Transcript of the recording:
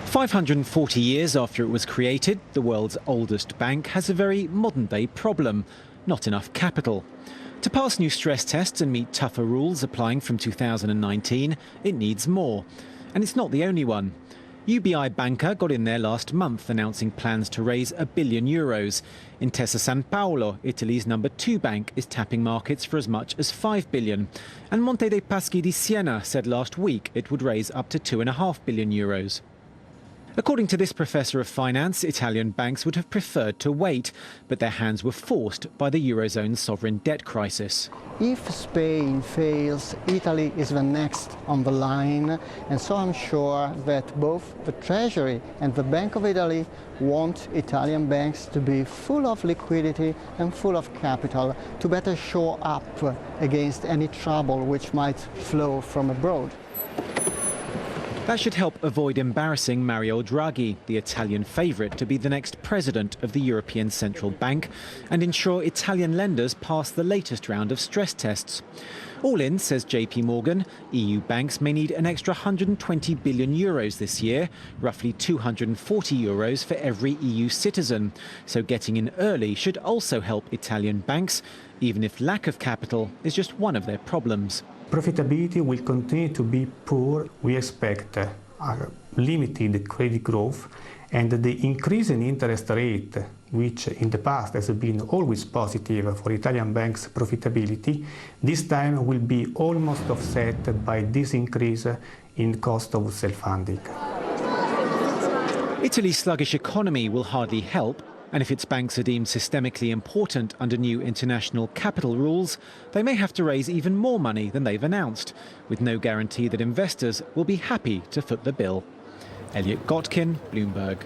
540 years after it was created, the world's oldest bank has a very modern-day problem: not enough capital. To pass new stress tests and meet tougher rules applying from 2019, it needs more. And it's not the only one. UBI Banca got in there last month, announcing plans to raise €1 billion. Intesa Sanpaolo, Italy's number 2 bank, is tapping markets for as much as €5 billion. And Monte dei Paschi di Siena said last week it would raise up to €2.5 billion. According to this professor of finance, Italian banks would have preferred to wait, but their hands were forced by the Eurozone's sovereign debt crisis. If Spain fails, Italy is the next on the line, and so I'm sure that both the Treasury and the Bank of Italy want Italian banks to be full of liquidity and full of capital to better shore up against any trouble which might flow from abroad. That should help avoid embarrassing Mario Draghi, the Italian favourite to be the next president of the European Central Bank, and ensure Italian lenders pass the latest round of stress tests. All in, says JP Morgan, EU banks may need an extra €120 billion this year, roughly €240 for every EU citizen. So getting in early should also help Italian banks, even if lack of capital is just one of their problems. Profitability will continue to be poor. We expect a limited credit growth, and the increase in interest rate, which in the past has been always positive for Italian banks' profitability, this time will be almost offset by this increase in cost of self-funding. Italy's sluggish economy will hardly help. And if its banks are deemed systemically important under new international capital rules, they may have to raise even more money than they've announced, with no guarantee that investors will be happy to foot the bill. Elliott, Gotkine, Bloomberg.